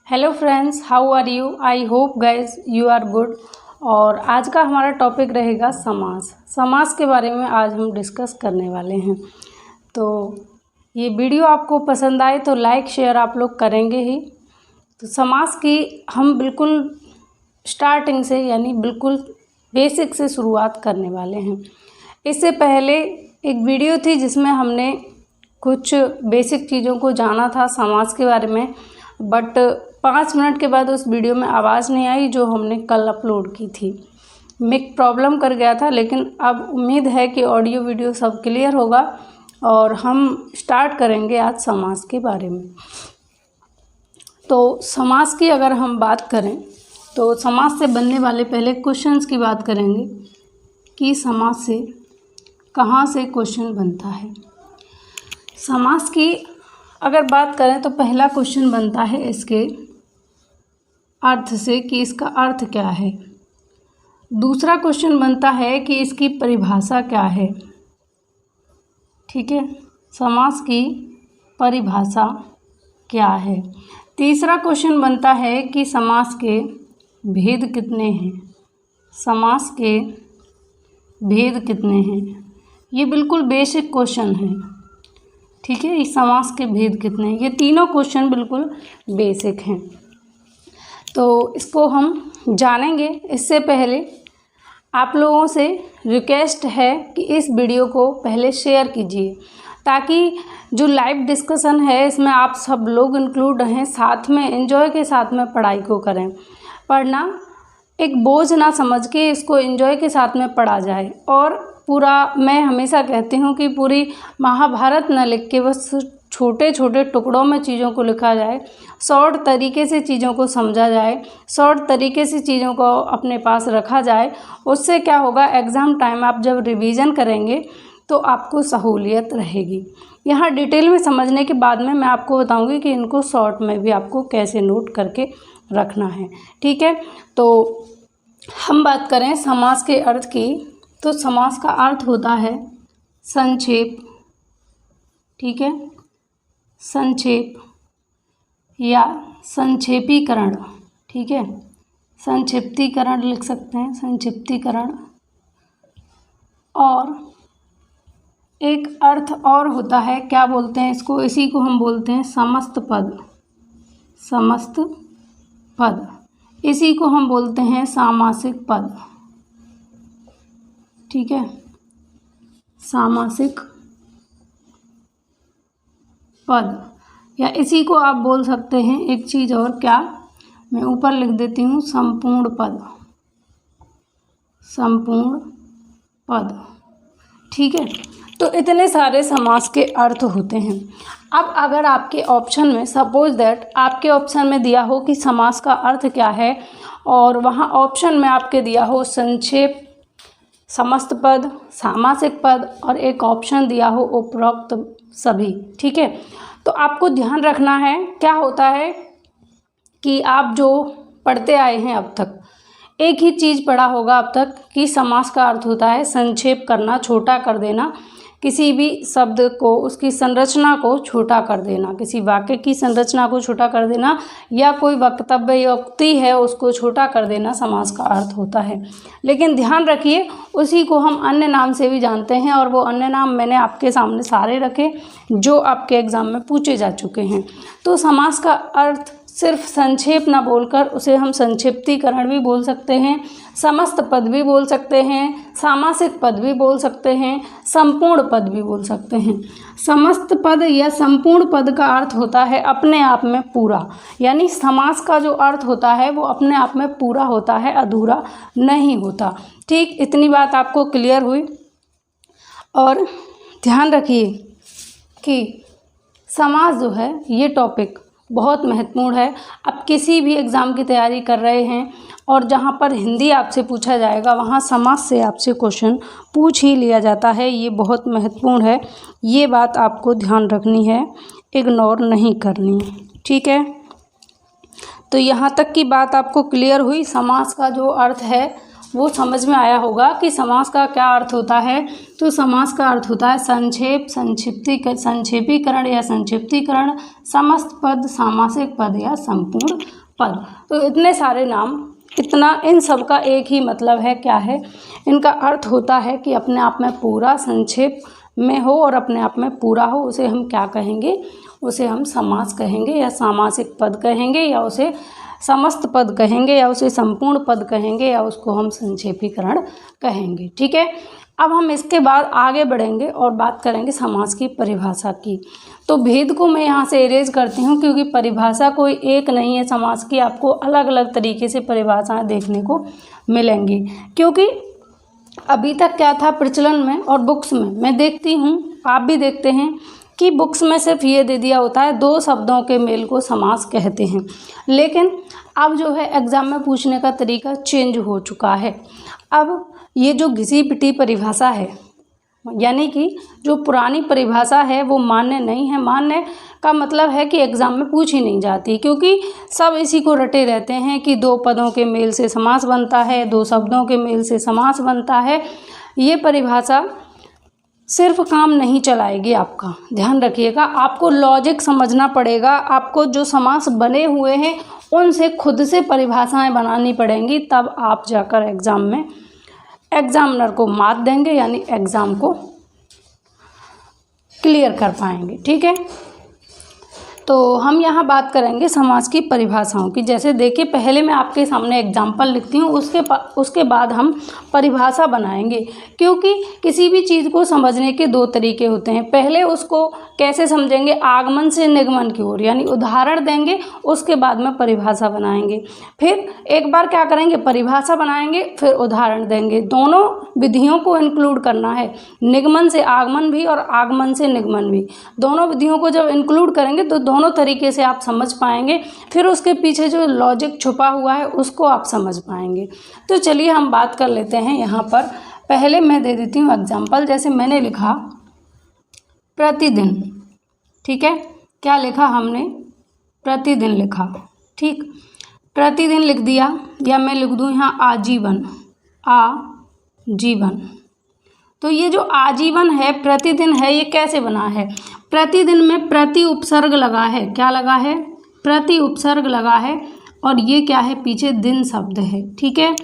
Hello friends, how are you? I hope guys you are good. और आज का हमारा टॉपिक रहेगा समास। समास के बारे में आज हम डिस्कस करने वाले हैं। तो ये वीडियो आपको पसंद आए तो लाइक शेयर आप लोग करेंगे ही। तो समास की हम बिल्कुल स्टार्टिंग से यानी बिल्कुल बेसिक से शुरुआत करने वाले हैं। इससे पहले एक वीडियो थी जिसमें हमने कुछ बेसिक चीज़ों को जाना था समास के बारे में, बट 5 मिनट के बाद उस वीडियो में आवाज़ नहीं आई जो हमने कल अपलोड की थी। मिक प्रॉब्लम कर गया था, लेकिन अब उम्मीद है कि ऑडियो वीडियो सब क्लियर होगा और हम स्टार्ट करेंगे आज समास के बारे में। तो समास की अगर हम बात करें तो समास से बनने वाले पहले क्वेश्चंस की बात करेंगे कि समास से कहाँ से क्वेश्चन बनता है। समास की अगर बात करें तो पहला क्वेश्चन बनता है इसके अर्थ से कि इसका अर्थ क्या है। दूसरा क्वेश्चन बनता है कि इसकी परिभाषा क्या है। ठीक है, समास की परिभाषा क्या है। तीसरा क्वेश्चन बनता है कि समास के भेद कितने हैं। समास के भेद कितने हैं, ये बिल्कुल बेसिक क्वेश्चन है। ठीक है, इस समास के भेद कितने हैं, ये तीनों क्वेश्चन बिल्कुल बेसिक हैं। तो इसको हम जानेंगे। इससे पहले आप लोगों से रिक्वेस्ट है कि इस वीडियो को पहले शेयर कीजिए, ताकि जो लाइव डिस्कशन है इसमें आप सब लोग इंक्लूड रहें, साथ में एंजॉय के साथ में पढ़ाई को करें। पढ़ना एक बोझ ना समझ के इसको एंजॉय के साथ में पढ़ा जाए। और पूरा मैं हमेशा कहती हूँ कि पूरी महाभारत न लिख के बस छोटे छोटे टुकड़ों में चीज़ों को लिखा जाए, शॉर्ट तरीके से चीज़ों को समझा जाए, शॉर्ट तरीके से चीज़ों को अपने पास रखा जाए। उससे क्या होगा, एग्ज़ाम टाइम आप जब रिवीजन करेंगे तो आपको सहूलियत रहेगी। यहाँ डिटेल में समझने के बाद में मैं आपको बताऊँगी कि इनको शॉर्ट में भी आपको कैसे नोट करके रखना है। ठीक है, तो हम बात करें समास के अर्थ की, तो समास का अर्थ होता है संक्षेप। ठीक है, संक्षेप या संक्षेपीकरण। ठीक है, संक्षिप्तीकरण लिख सकते हैं, संक्षिप्तीकरण। और एक अर्थ और होता है, क्या बोलते हैं इसको, इसी को हम बोलते हैं समस्त पद। समस्त पद, इसी को हम बोलते हैं सामासिक पद। ठीक है, सामासिक पद, या इसी को आप बोल सकते हैं एक चीज़ और, क्या मैं ऊपर लिख देती हूँ, संपूर्ण पद। संपूर्ण पद। ठीक है, तो इतने सारे समास के अर्थ होते हैं। अब अगर आपके ऑप्शन में सपोज दैट आपके ऑप्शन में दिया हो कि समास का अर्थ क्या है, और वहाँ ऑप्शन में आपके दिया हो संक्षेप, समस्त पद, सामासिक पद, और एक ऑप्शन दिया हो उपरोक्त सभी। ठीक है, तो आपको ध्यान रखना है, क्या होता है कि आप जो पढ़ते आए हैं अब तक, एक ही चीज़ पढ़ा होगा अब तक कि समास का अर्थ होता है संक्षेप करना, छोटा कर देना, किसी भी शब्द को, उसकी संरचना को छोटा कर देना, किसी वाक्य की संरचना को छोटा कर देना, या कोई वक्तव्य युक्ति है उसको छोटा कर देना समास का अर्थ होता है। लेकिन ध्यान रखिए, उसी को हम अन्य नाम से भी जानते हैं, और वो अन्य नाम मैंने आपके सामने सारे रखे जो आपके एग्ज़ाम में पूछे जा चुके हैं। तो समास का अर्थ सिर्फ संक्षेप ना बोलकर उसे हम संक्षिप्तीकरण भी बोल सकते हैं, समस्त पद भी बोल सकते हैं, सामासिक पद भी बोल सकते हैं, संपूर्ण पद भी बोल सकते हैं। समस्त पद या संपूर्ण पद का अर्थ होता है अपने आप में पूरा, यानी समास का जो अर्थ होता है वो अपने आप में पूरा होता है, अधूरा नहीं होता। ठीक, इतनी बात आपको क्लियर हुई। और ध्यान रखिए कि समास जो है ये टॉपिक बहुत महत्वपूर्ण है। आप किसी भी एग्ज़ाम की तैयारी कर रहे हैं और जहाँ पर हिंदी आपसे पूछा जाएगा वहाँ समास से आपसे क्वेश्चन पूछ ही लिया जाता है। ये बहुत महत्वपूर्ण है, ये बात आपको ध्यान रखनी है, इग्नोर नहीं करनी। ठीक है, तो यहाँ तक की बात आपको क्लियर हुई। समास का जो अर्थ है वो समझ में आया होगा कि समास का क्या अर्थ होता है। तो समास का अर्थ होता है संक्षेप, संक्षेपीकरण या संक्षिप्तीकरण, समस्त पद, सामासिक पद या संपूर्ण पद। तो इतने सारे नाम, इन सब का एक ही मतलब है, क्या है, इनका अर्थ होता है कि अपने आप में पूरा संक्षेप में हो और अपने आप में पूरा हो, उसे हम क्या कहेंगे, उसे हम समास कहेंगे या सामासिक पद कहेंगे या उसे समस्त पद कहेंगे या उसे संपूर्ण पद कहेंगे या उसको हम संक्षेपीकरण कहेंगे। ठीक है, अब हम इसके बाद आगे बढ़ेंगे और बात करेंगे समास की परिभाषा की। तो भेद को मैं यहाँ से इरेज करती हूँ क्योंकि परिभाषा कोई एक नहीं है समास की, आपको अलग अलग तरीके से परिभाषाएं देखने को मिलेंगी। क्योंकि अभी तक क्या था प्रचलन में और बुक्स में, मैं देखती हूँ, आप भी देखते हैं कि बुक्स में सिर्फ ये दे दिया होता है 2 शब्दों के मेल को समास कहते हैं। लेकिन अब जो है एग्ज़ाम में पूछने का तरीका चेंज हो चुका है। अब ये जो घिसी पिटी परिभाषा है, यानी कि जो पुरानी परिभाषा है वो मान्य नहीं है। मान्य का मतलब है कि एग्ज़ाम में पूछी नहीं जाती, क्योंकि सब इसी को रटे रहते हैं कि 2 पदों के मेल से समास बनता है, 2 शब्दों के मेल से समास बनता है। ये परिभाषा सिर्फ काम नहीं चलाएगी आपका, ध्यान रखिएगा। आपको लॉजिक समझना पड़ेगा, आपको जो समास बने हुए हैं उनसे खुद से परिभाषाएं बनानी पड़ेंगी, तब आप जाकर एग्ज़ाम में एग्जामिनर को मात देंगे, यानी एग्ज़ाम को क्लियर कर पाएंगे। ठीक है, तो हम यहाँ बात करेंगे समास की परिभाषाओं की। जैसे देखिए, पहले मैं आपके सामने एग्जाम्पल लिखती हूँ, उसके बाद हम परिभाषा बनाएंगे। क्योंकि किसी भी चीज़ को समझने के 2 तरीके होते हैं। पहले उसको कैसे समझेंगे, आगमन से निगमन की ओर, यानी उदाहरण देंगे, उसके बाद में परिभाषा बनाएंगे। फिर एक बार क्या करेंगे, परिभाषा बनाएंगे, फिर उदाहरण देंगे। दोनों विधियों को इंक्लूड करना है, निगमन से आगमन भी और आगमन से निगमन भी। दोनों विधियों को जब इंक्लूड करेंगे तो दोनों तरीके से आप समझ पाएंगे, फिर उसके पीछे जो लॉजिक छुपा हुआ है उसको आप समझ पाएंगे। तो चलिए हम बात कर लेते हैं। यहाँ पर पहले मैं दे देती हूँ एग्जाम्पल। जैसे मैंने लिखा प्रतिदिन, ठीक है, क्या लिखा हमने, प्रतिदिन लिखा। ठीक, प्रतिदिन लिख दिया, या मैं लिख दूँ यहाँ आजीवन, आजीवन। तो ये जो आजीवन है, प्रतिदिन है, ये कैसे बना है, प्रतिदिन में प्रति उपसर्ग लगा है, क्या लगा है, प्रति उपसर्ग लगा है, और ये क्या है, पीछे दिन शब्द है। ठीक है,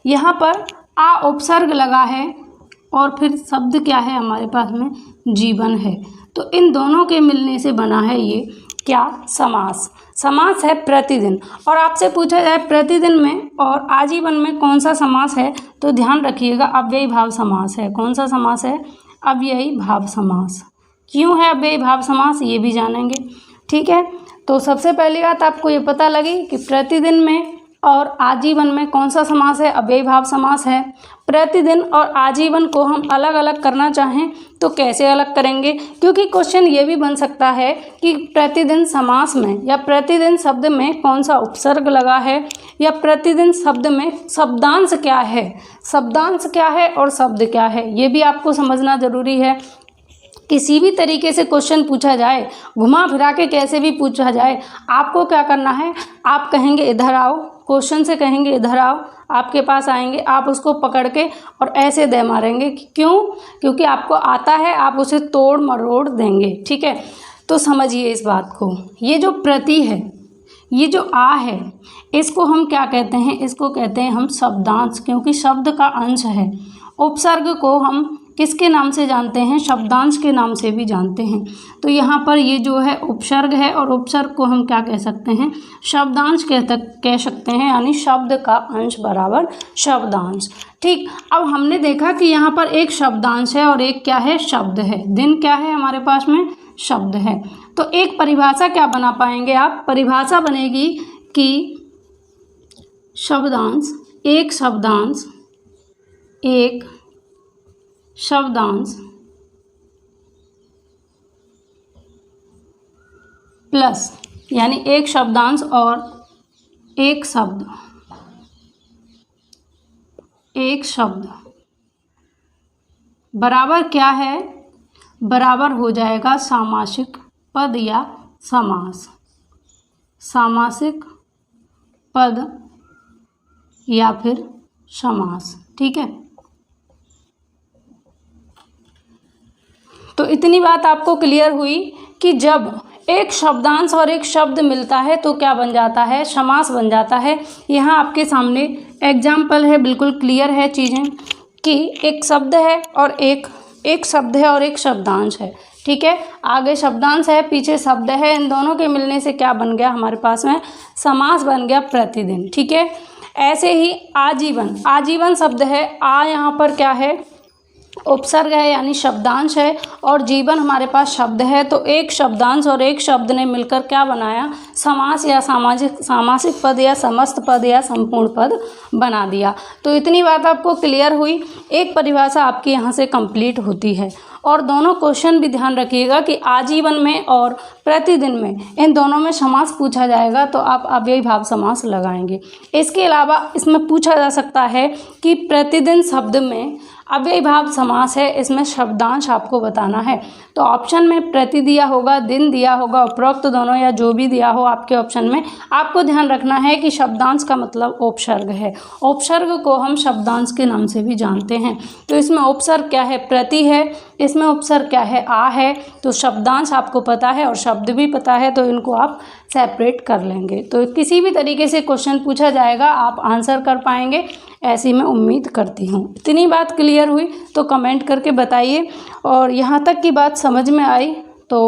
यहाँ पर आ उपसर्ग लगा है और फिर शब्द क्या है हमारे पास में, जीवन है। तो इन दोनों के मिलने से बना है ये क्या, समास। समास है प्रतिदिन। और आपसे पूछा जाए प्रतिदिन में और आजीवन में कौन सा समास है, तो ध्यान रखिएगा अव्ययी भाव समास है। कौन सा समास है, अव्ययी भाव समास। क्यों है अव्ययी भाव समास, ये भी जानेंगे। ठीक है, तो सबसे पहली बात आपको ये पता लगी कि प्रतिदिन में और आजीवन में कौन सा समास है, अव्ययी भाव समास है। प्रतिदिन और आजीवन को हम अलग अलग करना चाहें तो कैसे अलग करेंगे, क्योंकि क्वेश्चन ये भी बन सकता है कि प्रतिदिन समास में या प्रतिदिन शब्द में कौन सा उपसर्ग लगा है, या प्रतिदिन शब्द में शब्दांश क्या है, शब्दांश क्या है और शब्द क्या है, ये भी आपको समझना जरूरी है। किसी भी तरीके से क्वेश्चन पूछा जाए, घुमा फिरा के कैसे भी पूछा जाए, आपको क्या करना है, आप कहेंगे इधर आओ, क्वेश्चन से कहेंगे इधर आओ, आपके पास आएंगे, आप उसको पकड़ के और ऐसे दे मारेंगे। क्यों, क्योंकि आपको आता है, आप उसे तोड़ मरोड़ देंगे। ठीक है, तो समझिए इस बात को। ये जो प्रति है, ये जो आ है, इसको हम क्या कहते हैं, इसको कहते हैं हम शब्दांश, क्योंकि शब्द का अंश है। उपसर्ग को हम किसके नाम से जानते हैं, शब्दांश के नाम से भी जानते हैं। तो यहाँ पर ये जो है उपसर्ग है, और उपसर्ग को हम क्या कह सकते हैं, शब्दांश कह सकते हैं, यानी शब्द का अंश बराबर शब्दांश। ठीक, अब हमने देखा कि यहाँ पर एक शब्दांश है और एक क्या है, शब्द है। दिन क्या है हमारे पास में, शब्द है। तो एक परिभाषा क्या बना पाएंगे आप, परिभाषा बनेगी कि शब्दांश, एक शब्दांश, एक शब्दांश प्लस, यानी एक शब्दांश और एक शब्द, एक शब्द बराबर क्या है, बराबर हो जाएगा सामासिक पद या समास। सामासिक पद या फिर समास। ठीक है, तो इतनी बात आपको क्लियर हुई कि जब एक शब्दांश और एक शब्द मिलता है तो क्या बन जाता है, समास बन जाता है। यहाँ आपके सामने एग्जाम्पल है, बिल्कुल क्लियर है चीज़ें कि एक शब्द है और एक शब्द है और एक शब्दांश है। ठीक है, आगे शब्दांश है, पीछे शब्द है, इन दोनों के मिलने से क्या बन गया हमारे पास में, समास बन गया, प्रतिदिन। ठीक है, ऐसे ही आजीवन, आजीवन शब्द है, आ यहाँ पर क्या है, उपसर्ग है यानी शब्दांश है, और जीवन हमारे पास शब्द है। तो एक शब्दांश और एक शब्द ने मिलकर क्या बनाया, समास या सामासिक पद या समस्त पद या संपूर्ण पद बना दिया। तो इतनी बात आपको क्लियर हुई, एक परिभाषा आपकी यहाँ से कंप्लीट होती है। और दोनों क्वेश्चन भी ध्यान रखिएगा कि आजीवन में और प्रतिदिन में, इन दोनों में समास पूछा जाएगा तो आप अव्ययी भाव समास लगाएंगे। इसके अलावा इसमें पूछा जा सकता है कि प्रतिदिन शब्द में अव्ययी भाव समास है, इसमें शब्दांश आपको बताना है। तो ऑप्शन में प्रति दिया होगा, दिन दिया होगा, उपरोक्त दोनों या जो भी दिया हो आपके ऑप्शन में, आपको ध्यान रखना है कि शब्दांश का मतलब उपसर्ग है। उपसर्ग को हम शब्दांश के नाम से भी जानते हैं। तो इसमें उपसर्ग क्या है, प्रति है, इसमें उपसर्ग क्या है, आ है। तो शब्दांश आपको पता है और शब्द भी पता है, तो इनको आप सेपरेट कर लेंगे। तो किसी भी तरीके से क्वेश्चन पूछा जाएगा आप आंसर कर पाएंगे, ऐसी मैं उम्मीद करती हूँ। इतनी बात क्लियर हुई तो कमेंट करके बताइए, और यहाँ तक की बात समझ में आई तो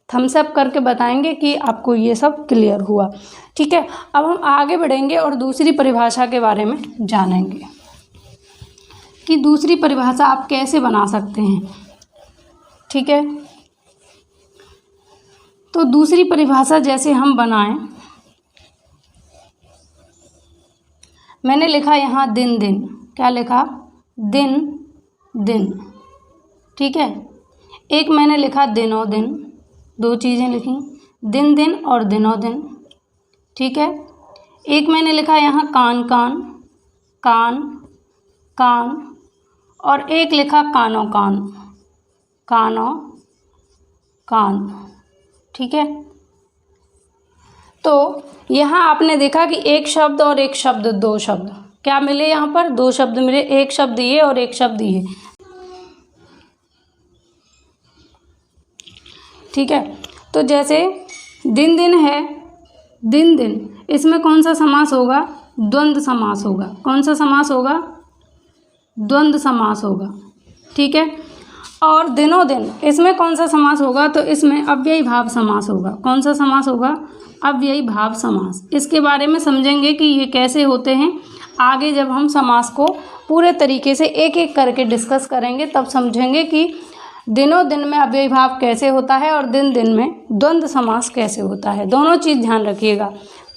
थम्स अप करके बताएंगे कि आपको ये सब क्लियर हुआ। ठीक है, अब हम आगे बढ़ेंगे और दूसरी परिभाषा के बारे में जानेंगे कि दूसरी परिभाषा आप कैसे बना सकते हैं। ठीक है, तो दूसरी परिभाषा जैसे हम बनाएं, मैंने लिखा यहाँ दिन दिन, क्या लिखा, दिन दिन। ठीक है, एक मैंने लिखा दिनों दिन, दो चीज़ें लिखी, दिन दिन और दिनों दिन। ठीक है, एक मैंने लिखा यहाँ कान कान, कान कान, और एक लिखा कानों कान, कानों कान। ठीक है, तो यहाँ आपने देखा कि एक शब्द और एक शब्द, दो शब्द क्या मिले, यहाँ पर दो शब्द मिले, एक शब्द ये और एक शब्द ये। ठीक है, तो जैसे दिन दिन है, दिन दिन, इसमें कौन सा समास होगा, द्वंद्व समास होगा। कौन सा समास होगा, द्वंद्व समास होगा। ठीक है, और दिनों दिन, इसमें कौन सा समास होगा, तो इसमें अव्ययी भाव समास होगा। कौन सा समास होगा, अव्ययी भाव समास। इसके बारे में समझेंगे कि ये कैसे होते हैं आगे, जब हम समास को पूरे तरीके से एक एक करके डिस्कस करेंगे तब समझेंगे कि दिनों दिन में अव्ययी भाव कैसे होता है और दिन दिन में द्वंद्व समास कैसे होता है। दोनों चीज़ ध्यान रखिएगा।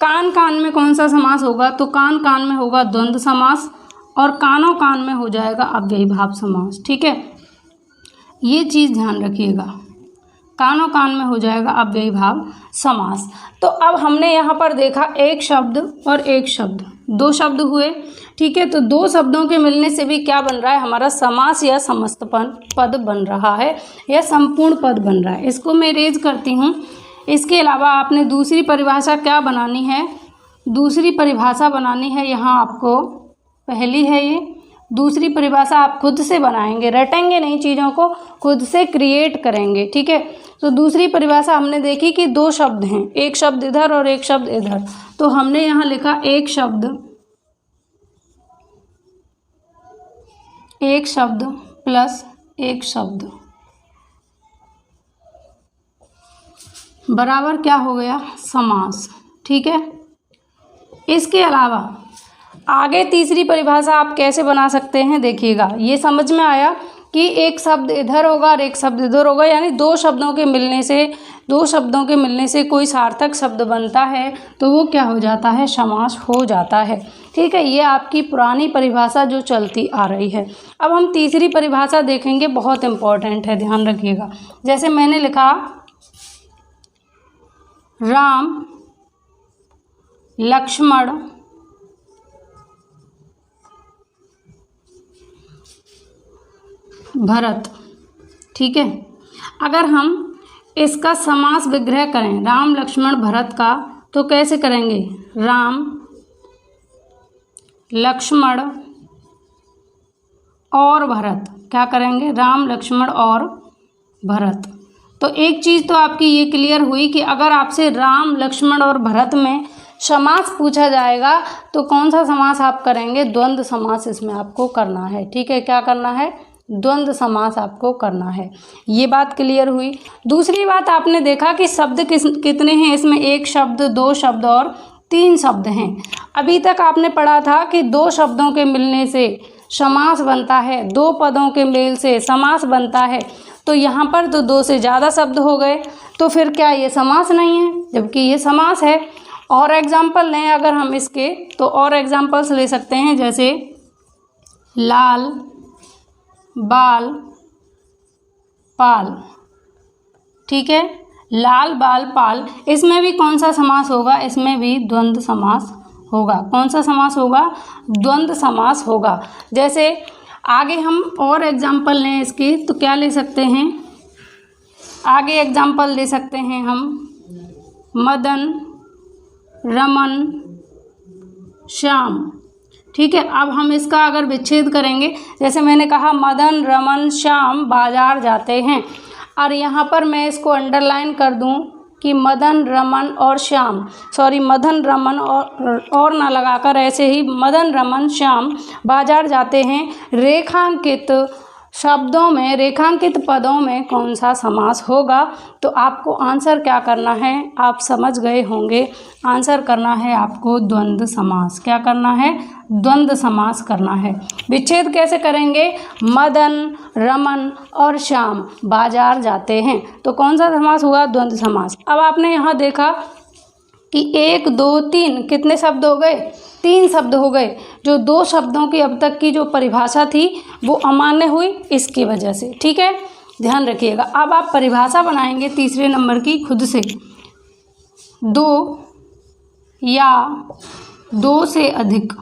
कान कान में कौन सा समास होगा, तो कान कान में होगा द्वंद्व समास, और कानों कान में हो जाएगा अव्ययी भाव समास। ठीक है, ये चीज़ ध्यान रखिएगा, कानों कान में हो जाएगा अव्ययी भाव समास। तो अब हमने यहाँ पर देखा एक शब्द और एक शब्द, दो शब्द हुए। ठीक है, तो दो शब्दों के मिलने से भी क्या बन रहा है, हमारा समास या समस्त पद बन रहा है या संपूर्ण पद बन रहा है। इसको मैं इरेज करती हूँ। इसके अलावा आपने दूसरी परिभाषा क्या बनानी है, दूसरी परिभाषा बनानी है यहाँ आपको, पहली है ये, दूसरी परिभाषा आप खुद से बनाएंगे, रटेंगे नहीं, चीज़ों को खुद से क्रिएट करेंगे। ठीक है, तो दूसरी परिभाषा हमने देखी कि दो शब्द हैं, एक शब्द इधर और एक शब्द इधर। तो हमने यहाँ लिखा एक शब्द प्लस एक शब्द बराबर क्या हो गया, समास। ठीक है, इसके अलावा आगे तीसरी परिभाषा आप कैसे बना सकते हैं, देखिएगा। ये समझ में आया कि एक शब्द इधर होगा और एक शब्द इधर होगा, यानी दो शब्दों के मिलने से कोई सार्थक शब्द बनता है तो वो क्या हो जाता है, समास हो जाता है। ठीक है, ये आपकी पुरानी परिभाषा जो चलती आ रही है। अब हम तीसरी परिभाषा देखेंगे, बहुत इंपॉर्टेंट है, ध्यान रखिएगा। जैसे मैंने लिखा राम लक्ष्मण भरत। ठीक है, अगर हम इसका समास विग्रह करें राम लक्ष्मण भरत का, तो कैसे करेंगे, राम लक्ष्मण और भरत, क्या करेंगे, राम लक्ष्मण और भरत। तो एक चीज़ तो आपकी ये क्लियर हुई कि अगर आपसे राम लक्ष्मण और भरत में समास पूछा जाएगा तो कौन सा समास आप करेंगे, द्वंद्व समास इसमें आपको करना है। ठीक है, क्या करना है, द्वंद्व समास आपको करना है। ये बात क्लियर हुई। दूसरी बात, आपने देखा कि शब्द कितने हैं इसमें, एक शब्द, दो शब्द और तीन शब्द हैं। अभी तक आपने पढ़ा था कि दो शब्दों के मिलने से समास बनता है, दो पदों के मेल से समास बनता है। तो यहाँ पर तो दो से ज़्यादा शब्द हो गए, तो फिर क्या ये समास नहीं है, जबकि ये समास है। और एग्जाम्पल लें अगर हम इसके, तो और एग्जाम्पल्स ले सकते हैं, जैसे लाल, बाल, पाल। ठीक है, लाल, बाल, पाल, इसमें भी कौन सा समास होगा, इसमें भी द्वंद्व समास होगा। कौन सा समास होगा, द्वंद्व समास होगा। जैसे आगे हम और एग्जाम्पल लें इसके, तो क्या ले सकते हैं, आगे एग्जाम्पल ले सकते हैं हम, मदन, रमन, श्याम। ठीक है, अब हम इसका अगर विच्छेद करेंगे, जैसे मैंने कहा मदन, रमन, श्याम बाजार जाते हैं, और यहाँ पर मैं इसको अंडरलाइन कर दूँ कि मदन, रमन और श्याम, सॉरी मदन, रमन और ना लगाकर ऐसे ही मदन, रमन, श्याम बाजार जाते हैं। रेखांकित शब्दों में, रेखांकित पदों में कौन सा समास होगा, तो आपको आंसर क्या करना है, आप समझ गए होंगे, आंसर करना है आपको द्वंद्व समास। क्या करना है, द्वंद्व समास करना है। विच्छेद कैसे करेंगे, मदन, रमन और श्याम बाजार जाते हैं, तो कौन सा समास हुआ, द्वंद्व समास। अब आपने यहाँ देखा कि एक, दो, तीन, कितने शब्द हो गए, तीन शब्द हो गए। जो दो शब्दों की अब तक की जो परिभाषा थी वो अमान्य हुई इसकी वजह से। ठीक है, ध्यान रखिएगा। अब आप परिभाषा बनाएंगे तीसरे नंबर की खुद से। दो या दो से अधिक,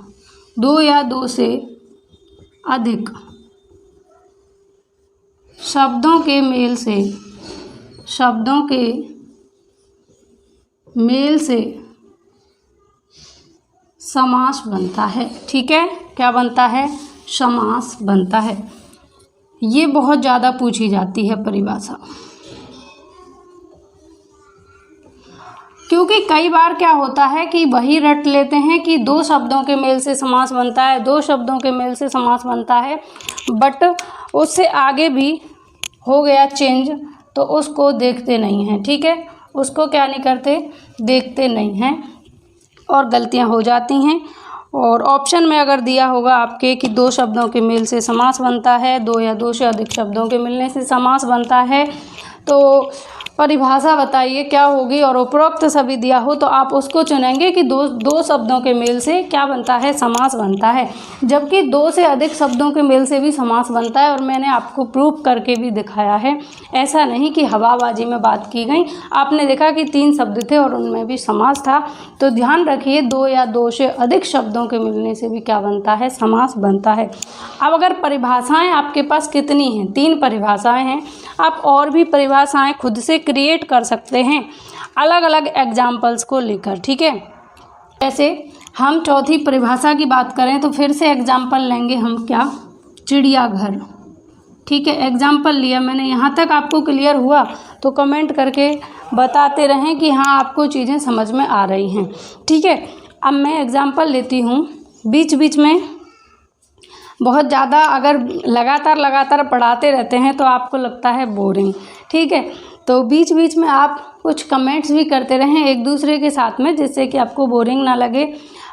दो या दो से अधिक शब्दों के मेल से, शब्दों के मेल से समास बनता है। ठीक है, क्या बनता है, समास बनता है। ये बहुत ज़्यादा पूछी जाती है परिभाषा, क्योंकि कई बार क्या होता है कि वही रट लेते हैं कि दो शब्दों के मेल से समास बनता है, दो शब्दों के मेल से समास बनता है, बट उससे आगे भी हो गया चेंज तो उसको देखते नहीं हैं। ठीक है, उसको क्या नहीं करते, देखते नहीं हैं, और गलतियां हो जाती हैं। और ऑप्शन में अगर दिया होगा आपके कि दो शब्दों के मेल से समास बनता है, दो या दो से अधिक शब्दों के मिलने से समास बनता है, तो परिभाषा बताइए क्या होगी, और उपरोक्त सभी दिया हो तो आप उसको चुनेंगे कि दो शब्दों के मेल से क्या बनता है, समास बनता है। जबकि दो से अधिक शब्दों के मेल से भी समास बनता है, और मैंने आपको प्रूफ करके भी दिखाया है। ऐसा नहीं कि हवाबाजी में बात की गई। आपने देखा कि तीन शब्द थे और उनमें भी समास था। तो ध्यान रखिए, दो या दो से अधिक शब्दों के मिलने से भी क्या बनता है, समास बनता है। अब अगर परिभाषाएँ आपके पास कितनी हैं, तीन परिभाषाएँ हैं, आप और भी परिभाषाएँ खुद से क्रिएट कर सकते हैं अलग अलग एग्जाम्पल्स को लेकर। ठीक है, जैसे हम चौथी परिभाषा की बात करें तो फिर से एग्जाम्पल लेंगे हम, क्या, चिड़ियाघर। ठीक है, एग्जाम्पल लिया मैंने। यहाँ तक आपको क्लियर हुआ तो कमेंट करके बताते रहें कि हाँ आपको चीज़ें समझ में आ रही हैं। ठीक है, अब मैं एग्जाम्पल लेती हूँ। बीच बीच में बहुत ज़्यादा अगर लगातार पढ़ाते रहते हैं तो आपको लगता है बोरिंग। ठीक है, तो बीच बीच में आप कुछ कमेंट्स भी करते रहें एक दूसरे के साथ में, जिससे कि आपको बोरिंग ना लगे।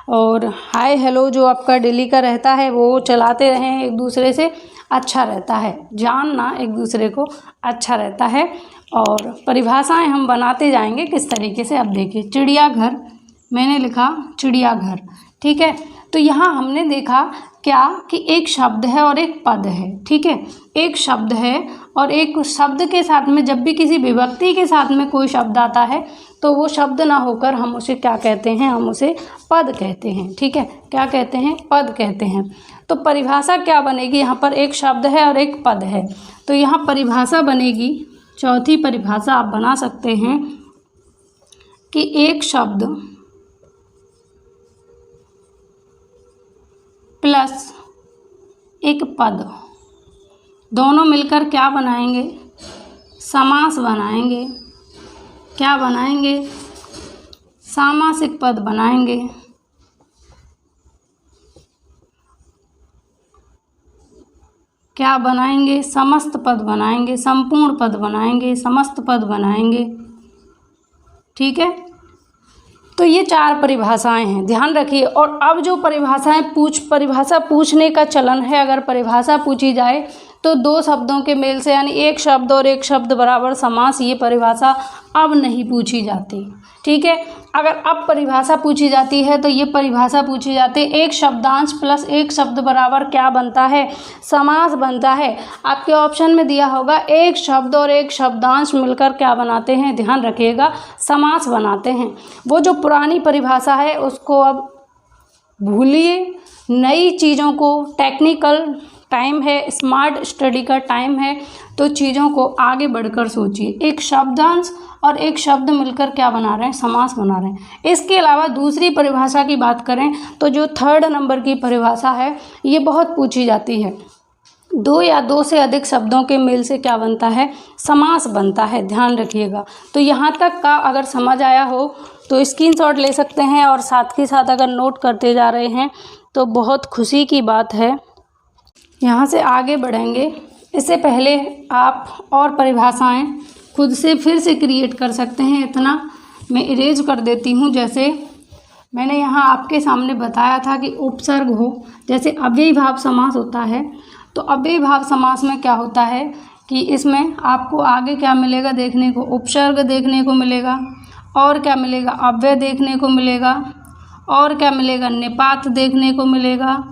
और हाय हेलो जो आपका डेली का रहता है वो चलाते रहें एक दूसरे से, अच्छा रहता है, जानना एक दूसरे को अच्छा रहता है। और परिभाषाएं हम बनाते जाएंगे किस तरीके से। अब देखिए, चिड़ियाघर, मैंने लिखा चिड़ियाघर। ठीक है, तो यहाँ हमने देखा क्या कि एक शब्द है और एक पद है। ठीक है, एक शब्द है और एक शब्द के साथ में जब भी किसी विभक्ति के साथ में कोई शब्द आता है तो वो शब्द ना होकर हम उसे क्या कहते हैं, हम उसे पद कहते हैं। ठीक है, क्या कहते हैं, पद कहते हैं। तो परिभाषा क्या बनेगी, यहाँ पर एक शब्द है और एक पद है, तो यहाँ परिभाषा बनेगी, चौथी परिभाषा आप बना सकते हैं कि एक शब्द प्लस एक पद दोनों मिलकर क्या बनाएंगे? समास बनाएंगे। क्या बनाएंगे? सामासिक पद बनाएंगे। क्या बनाएंगे? समस्त पद बनाएंगे, संपूर्ण पद बनाएंगे, समस्त पद बनाएंगे। ठीक है, तो ये 4 परिभाषाएं हैं, ध्यान रखिए। और अब जो परिभाषा पूछने का चलन है, अगर परिभाषा पूछी जाए तो 2 शब्दों के मेल से, यानी एक शब्द और एक शब्द बराबर समास, ये परिभाषा अब नहीं पूछी जाती। ठीक है, अगर अब परिभाषा पूछी जाती है तो ये परिभाषा पूछी जाती है एक शब्दांश प्लस एक शब्द बराबर क्या बनता है? समास बनता है। आपके ऑप्शन में दिया होगा एक शब्द और एक शब्दांश मिलकर क्या बनाते हैं? ध्यान रखिएगा, समास बनाते हैं। वो जो पुरानी परिभाषा है उसको अब भूलिए, नई चीज़ों को, टेक्निकल टाइम है, स्मार्ट स्टडी का टाइम है, तो चीज़ों को आगे बढ़कर सोचिए। एक शब्दांश और एक शब्द मिलकर क्या बना रहे हैं? समास बना रहे हैं। इसके अलावा दूसरी परिभाषा की बात करें तो जो 3rd नंबर की परिभाषा है ये बहुत पूछी जाती है। 2 या 2 से अधिक शब्दों के मेल से क्या बनता है? समास बनता है, ध्यान रखिएगा। तो यहाँ तक का अगर समझ आया हो तो स्क्रीनशॉट ले सकते हैं, और साथ ही साथ अगर नोट करते जा रहे हैं तो बहुत खुशी की बात है। यहाँ से आगे बढ़ेंगे, इससे पहले आप और परिभाषाएं खुद से फिर से क्रिएट कर सकते हैं। इतना मैं इरेज कर देती हूँ। जैसे मैंने यहाँ आपके सामने बताया था कि उपसर्ग हो, जैसे अव्ययीभाव समास होता है, तो अव्ययीभाव समास में क्या होता है कि इसमें आपको आगे क्या मिलेगा देखने को? उपसर्ग देखने को मिलेगा, और क्या मिलेगा? अव्यय देखने को मिलेगा, और क्या मिलेगा? निपात देखने को मिलेगा।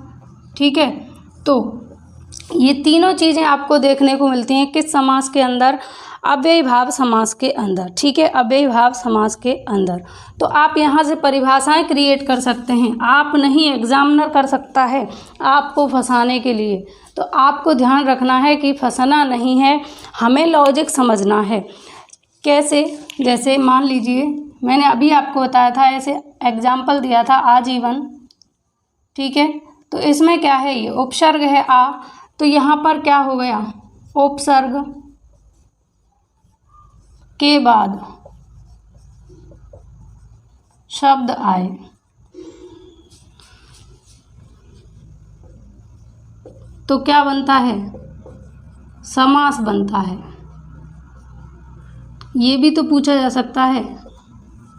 ठीक है, तो ये तीनों चीज़ें आपको देखने को मिलती हैं किस समास के अंदर? अव्ययीभाव समास के अंदर। ठीक है, अव्ययीभाव समास के अंदर। तो आप यहाँ से परिभाषाएं क्रिएट कर सकते हैं, आप नहीं, एग्जामिनर कर सकता है आपको फंसाने के लिए। तो आपको ध्यान रखना है कि फंसना नहीं है, हमें लॉजिक समझना है। कैसे? जैसे मान लीजिए मैंने अभी आपको बताया था, ऐसे एग्जाम्पल दिया था आजीवन। ठीक है, तो इसमें क्या है? ये उपसर्ग है आ, तो यहाँ पर क्या हो गया? उपसर्ग के बाद शब्द आए, तो क्या बनता है? समास बनता है। ये भी तो पूछा जा सकता है,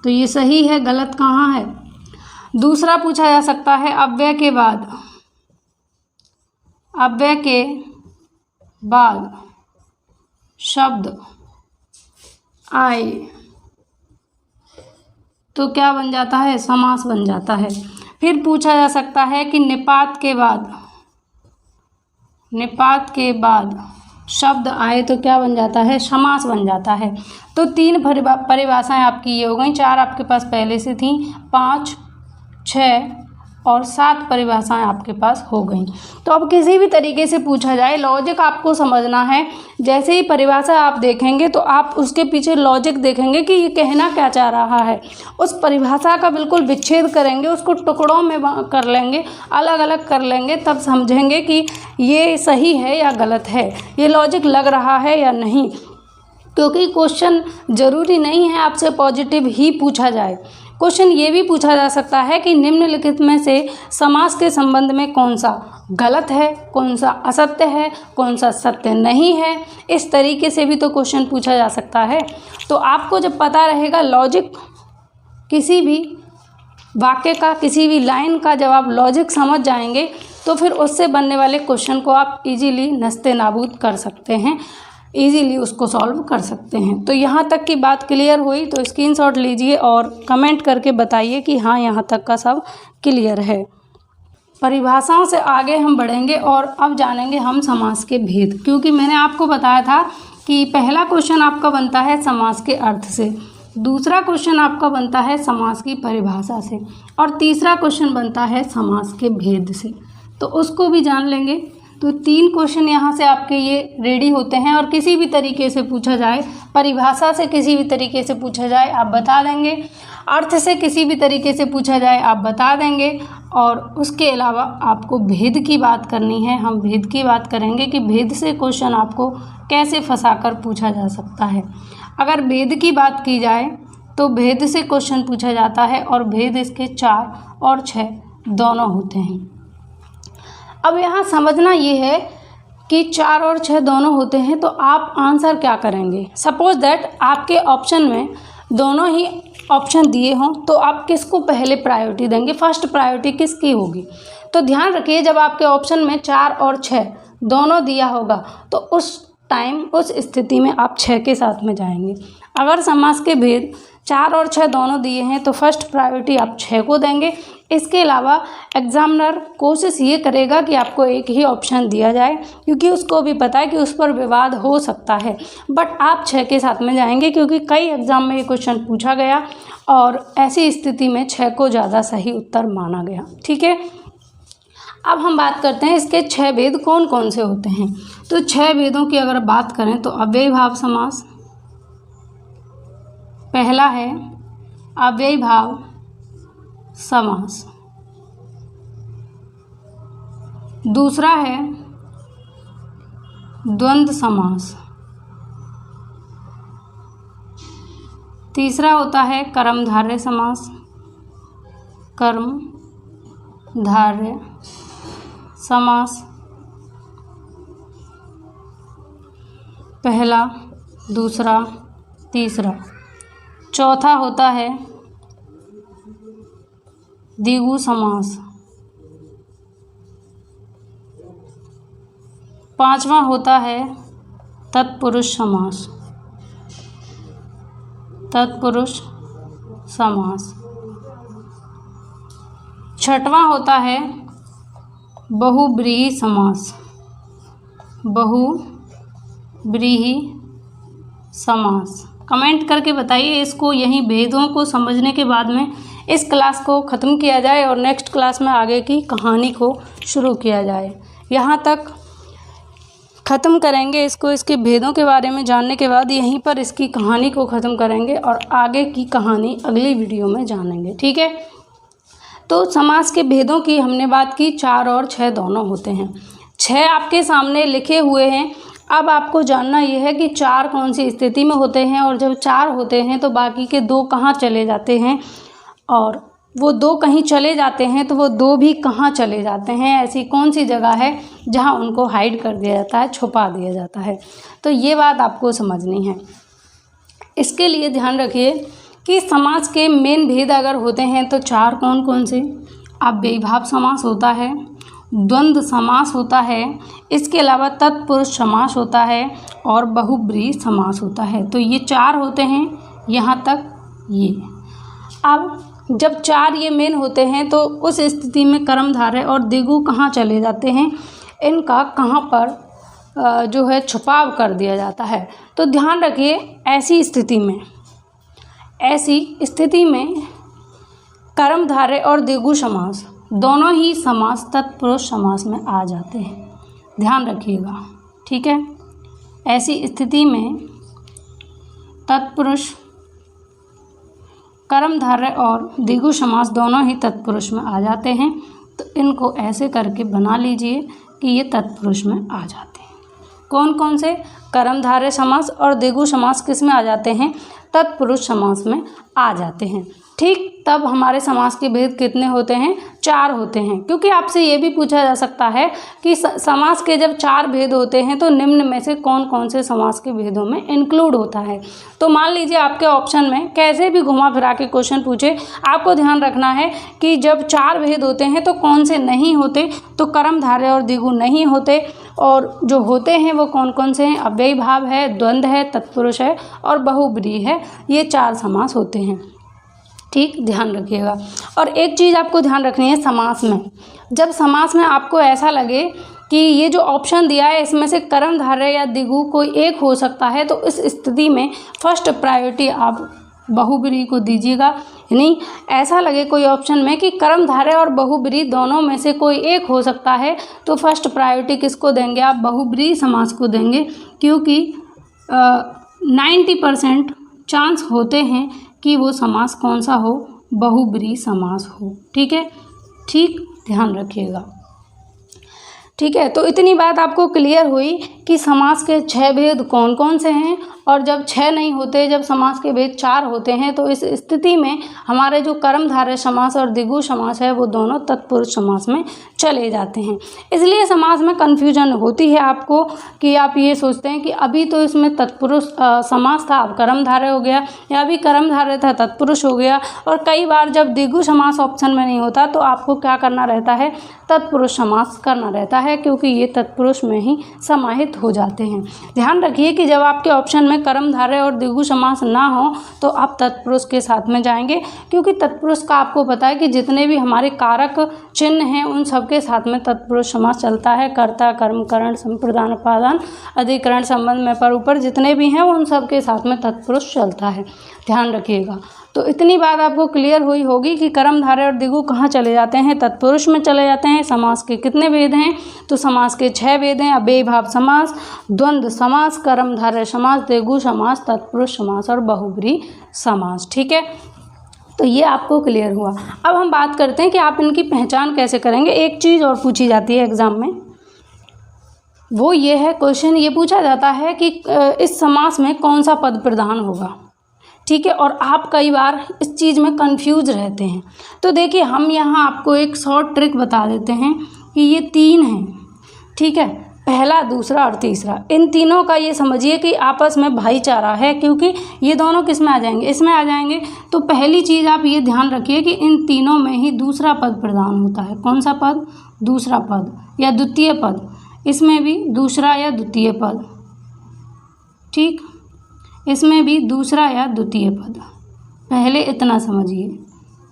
तो ये सही है, गलत कहाँ है? दूसरा पूछा जा सकता है अव्यय के बाद, अव्यय के बाद शब्द आए, तो क्या बन जाता है? समास बन जाता है। फिर पूछा जा सकता है कि निपात के बाद शब्द आए तो क्या बन जाता है? समास बन जाता है। तो 3 परिभाषाएं आपकी ये हो गई, 4 आपके पास पहले से थी, 5, 6 और 7 परिभाषाएं आपके पास हो गई। तो अब किसी भी तरीके से पूछा जाए, लॉजिक आपको समझना है। जैसे ही परिभाषा आप देखेंगे तो आप उसके पीछे लॉजिक देखेंगे कि ये कहना क्या चाह रहा है। उस परिभाषा का बिल्कुल विच्छेद करेंगे, उसको टुकड़ों में कर लेंगे, अलग अलग कर लेंगे, तब समझेंगे कि ये सही है या गलत है, ये लॉजिक लग रहा है या नहीं। क्योंकि क्वेश्चन ज़रूरी नहीं है आपसे पॉजिटिव ही पूछा जाए। क्वेश्चन ये भी पूछा जा सकता है कि निम्नलिखित में से समास के संबंध में कौन सा गलत है, कौन सा असत्य है, कौन सा सत्य नहीं है। इस तरीके से भी तो क्वेश्चन पूछा जा सकता है। तो आपको जब पता रहेगा लॉजिक, किसी भी वाक्य का, किसी भी लाइन का जब आप लॉजिक समझ जाएंगे तो फिर उससे बनने वाले क्वेश्चन को आप इजीली नस्ते नाबूद कर सकते हैं, इजीली उसको सॉल्व कर सकते हैं। तो यहाँ तक की बात क्लियर हुई तो स्क्रीनशॉट लीजिए और कमेंट करके बताइए कि हाँ यहाँ तक का सब क्लियर है। परिभाषाओं से आगे हम बढ़ेंगे और अब जानेंगे हम समास के भेद। क्योंकि मैंने आपको बताया था कि पहला क्वेश्चन आपका बनता है समास के अर्थ से, दूसरा क्वेश्चन आपका बनता है समास की परिभाषा से, और तीसरा क्वेश्चन बनता है समास के भेद से। तो उसको भी जान लेंगे। तो 3 क्वेश्चन यहाँ से आपके ये रेडी होते हैं, और किसी भी तरीके से पूछा जाए, परिभाषा से किसी भी तरीके से पूछा जाए, आप बता देंगे। अर्थ से किसी भी तरीके से पूछा जाए आप बता देंगे। और उसके अलावा आपको भेद की बात करनी है, हम भेद की बात करेंगे कि भेद से क्वेश्चन आपको कैसे फंसाकर पूछा जा सकता है। अगर भेद की बात की जाए तो भेद से क्वेश्चन पूछा जाता है और भेद इसके 4 और 6 दोनों होते हैं। अब यहाँ समझना ये है कि 4 और 6 दोनों होते हैं, तो आप आंसर क्या करेंगे। सपोज दैट आपके ऑप्शन में दोनों ही ऑप्शन दिए हों, तो आप किसको पहले प्रायोरिटी देंगे, फर्स्ट प्रायोरिटी किसकी होगी। तो ध्यान रखिए, जब आपके ऑप्शन में 4 और 6 दोनों दिया होगा तो उस टाइम, उस स्थिति में आप 6 के साथ में जाएंगे। अगर समास के भेद 4 और 6 दोनों दिए हैं तो फर्स्ट प्रायोरिटी आप 6 को देंगे। इसके अलावा एग्जामिनर कोशिश ये करेगा कि आपको एक ही ऑप्शन दिया जाए, क्योंकि उसको भी पता है कि उस पर विवाद हो सकता है, बट आप 6 के साथ में जाएंगे क्योंकि कई एग्जाम में ये क्वेश्चन पूछा गया और ऐसी स्थिति में 6 को ज़्यादा सही उत्तर माना गया। ठीक है, अब हम बात करते हैं इसके 6 भेद कौन कौन से होते हैं। तो 6 भेदों की अगर बात करें तो अव्ययीभाव समास पहला है, अव्ययीभाव समास। दूसरा है द्वंद्व समास। तीसरा होता है कर्मधारय समास, कर्मधारय समास। पहला, दूसरा, तीसरा। चौथा होता है द्विगु समास। पांचवा होता है तत्पुरुष समास, तत्पुरुष समास। छठवां होता है बहुव्रीहि समास, बहुव्रीहि समास। कमेंट करके बताइए इसको, यहीं भेदों को समझने के बाद में इस क्लास को ख़त्म किया जाए और नेक्स्ट क्लास में आगे की कहानी को शुरू किया जाए। यहाँ तक ख़त्म करेंगे इसको, इसके भेदों के बारे में जानने के बाद यहीं पर इसकी कहानी को ख़त्म करेंगे और आगे की कहानी अगली वीडियो में जानेंगे। ठीक है, तो समास के भेदों की हमने बात की, 4 और 6 दोनों होते हैं। 6 आपके सामने लिखे हुए हैं। अब आपको जानना यह है कि 4 कौन सी स्थिति में होते हैं, और जब 4 होते हैं तो बाकी के 2 कहाँ चले जाते हैं, और वो 2 कहीं चले जाते हैं तो वो 2 भी कहाँ चले जाते हैं, ऐसी कौन सी जगह है जहाँ उनको हाइड कर दिया जाता है, छुपा दिया जाता है। तो ये बात आपको समझनी है। इसके लिए ध्यान रखिए कि समास के मेन भेद अगर होते हैं तो 4 कौन कौन से, अव्ययीभाव समास होता है, द्वंद्व समास होता है, इसके अलावा तत्पुरुष समास होता है और बहुव्रीहि समास होता है। तो ये 4 होते हैं, यहाँ तक ये। अब जब 4 ये मेन होते हैं तो उस स्थिति में कर्मधारय और द्विगु कहाँ चले जाते हैं, इनका कहाँ पर जो है छुपाव कर दिया जाता है। तो ध्यान रखिए, ऐसी स्थिति में कर्मधारय और द्विगु समास दोनों ही समास तत्पुरुष समास में आ जाते हैं। ध्यान रखिएगा, ठीक है। ऐसी स्थिति में तत्पुरुष, कर्मधारय और द्विगु समास दोनों ही तत्पुरुष में आ जाते हैं। तो इनको ऐसे करके बना लीजिए कि ये तत्पुरुष में आ जाते हैं। कौन कौन से, कर्मधारय समास और द्विगु समास किस में आ जाते हैं, तत्पुरुष समास में आ जाते हैं। ठीक, तब हमारे समास के भेद कितने होते हैं, 4 होते हैं। क्योंकि आपसे ये भी पूछा जा सकता है कि समास के जब 4 भेद होते हैं तो निम्न में से कौन कौन से समास के भेदों में इंक्लूड होता है। तो मान लीजिए आपके ऑप्शन में कैसे भी घुमा फिरा के क्वेश्चन पूछे, आपको ध्यान रखना है कि जब 4 भेद होते हैं तो कौन से नहीं होते। तो कर्मधारय और द्विगु नहीं होते, और जो होते हैं वो कौन कौन से हैं, अव्ययीभाव है, द्वंद्व है, तत्पुरुष है और बहुव्रीहि है। ये 4 समास होते हैं। ठीक, ध्यान रखिएगा। और एक चीज़ आपको ध्यान रखनी है, समास में जब समास में आपको ऐसा लगे कि ये जो ऑप्शन दिया है इसमें से कर्मधारय या द्विगु कोई एक हो सकता है, तो इस स्थिति में फर्स्ट प्रायोरिटी आप बहुव्रीहि को दीजिएगा। यानी ऐसा लगे कोई ऑप्शन में कि कर्मधारय और बहुव्रीहि दोनों में से कोई एक हो सकता है, तो फर्स्ट प्रायोरिटी किसको देंगे, आप बहुव्रीहि समास को देंगे। क्योंकि 90% चांस होते हैं कि वो समास कौन सा हो, बहुब्रीहि समास हो। ठीक है, ठीक, ध्यान रखिएगा। ठीक है, तो इतनी बात आपको क्लियर हुई कि समास के 6 भेद कौन कौन से हैं, और जब 6 नहीं होते, जब समास के भेद 4 होते हैं, तो इस स्थिति में हमारे जो कर्मधारय समास और द्विगु समास है वो दोनों तत्पुरुष समास में चले जाते हैं। इसलिए समास में कन्फ्यूजन होती है आपको कि आप ये सोचते हैं कि अभी तो इसमें तत्पुरुष समास था, अब कर्मधारय हो गया, या अभी कर्मधारय था तत्पुरुष हो गया। और कई बार जब द्विगु समास ऑप्शन में नहीं होता तो आपको क्या करना रहता है, तत्पुरुष समास करना रहता है, क्योंकि ये तत्पुरुष में ही समाहित हो जाते हैं। ध्यान रखिए कि जब आपके ऑप्शन में कर्मधारय और द्विगु समास ना हो तो आप तत्पुरुष के साथ में जाएंगे, क्योंकि तत्पुरुष का आपको पता है कि जितने भी हमारे कारक चिन्ह हैं उन सबके साथ में तत्पुरुष समास चलता है। कर्ता, कर्म, करण, संप्रदान, उपादान, अधिकरण, संबंध में, पर, ऊपर जितने भी हैं उन सबके साथ में तत्पुरुष चलता है। ध्यान रखिएगा। तो इतनी बात आपको क्लियर हुई होगी कि कर्मधारय और द्विगु कहाँ चले जाते हैं, तत्पुरुष में चले जाते हैं। समास के कितने भेद हैं, तो समास के 6 भेद हैं, अव्ययीभाव समास, द्वंद्व समास, कर्मधारय समास, द्विगु समास, तत्पुरुष समास और बहुब्रीहि समास। ठीक है, तो ये आपको क्लियर हुआ। अब हम बात करते हैं कि आप इनकी पहचान कैसे करेंगे। एक चीज़ और पूछी जाती है एग्जाम में, वो ये है, क्वेश्चन ये पूछा जाता है कि इस समास में कौन सा पद प्रधान होगा। ठीक है, और आप कई बार इस चीज़ में कंफ्यूज रहते हैं। तो देखिए, हम यहाँ आपको एक शॉर्ट ट्रिक बता देते हैं कि ये 3 हैं। ठीक है, पहला, दूसरा और तीसरा, इन तीनों का ये समझिए कि आपस में भाईचारा है, क्योंकि ये दोनों किस में आ जाएंगे, इसमें आ जाएंगे। तो पहली चीज़ आप ये ध्यान रखिए कि इन तीनों में ही दूसरा पद प्रधान होता है। कौन सा पद, दूसरा पद या द्वितीय पद, इसमें भी दूसरा या द्वितीय पद। ठीक, इसमें भी दूसरा या द्वितीय पद। पहले इतना समझिए,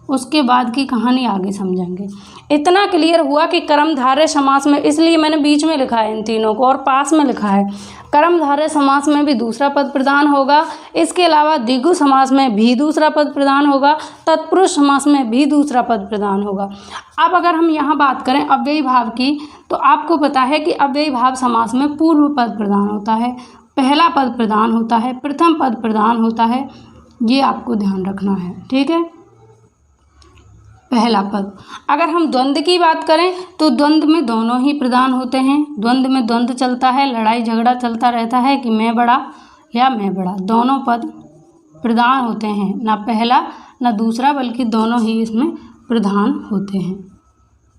उसके बाद की कहानी आगे समझेंगे। इतना क्लियर हुआ कि कर्मधारय समास में, इसलिए मैंने बीच में लिखा है इन तीनों को और पास में लिखा है, कर्मधारय समास में भी दूसरा पद प्रधान होगा। इसके अलावा द्विगु समास में भी दूसरा पद प्रधान होगा, तत्पुरुष समास में भी दूसरा पद प्रधान होगा। अब अगर हम यहाँ बात करें अव्ययीभाव की, तो आपको पता है कि अव्ययीभाव समास में पूर्व पद प्रधान होता है, पहला पद प्रधान होता है, प्रथम पद प्रधान होता है। ये आपको ध्यान रखना है। ठीक है, पहला पद। अगर हम द्वंद्व की बात करें तो द्वंद्व में दोनों ही प्रधान होते हैं। द्वंद्व में द्वंद्व चलता है, लड़ाई झगड़ा चलता रहता है कि मैं बड़ा या मैं बड़ा, दोनों पद प्रधान होते हैं, ना पहला ना दूसरा, बल्कि दोनों ही इसमें प्रधान होते हैं।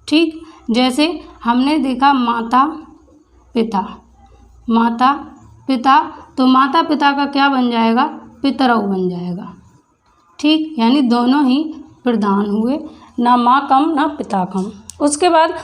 ठीक, जैसे हमने देखा माता पिता, माता पिता, तो माता पिता का क्या बन जाएगा, पितरऊ बन जाएगा। ठीक, यानी दोनों ही प्रधान हुए, ना माँ कम ना पिता कम। उसके बाद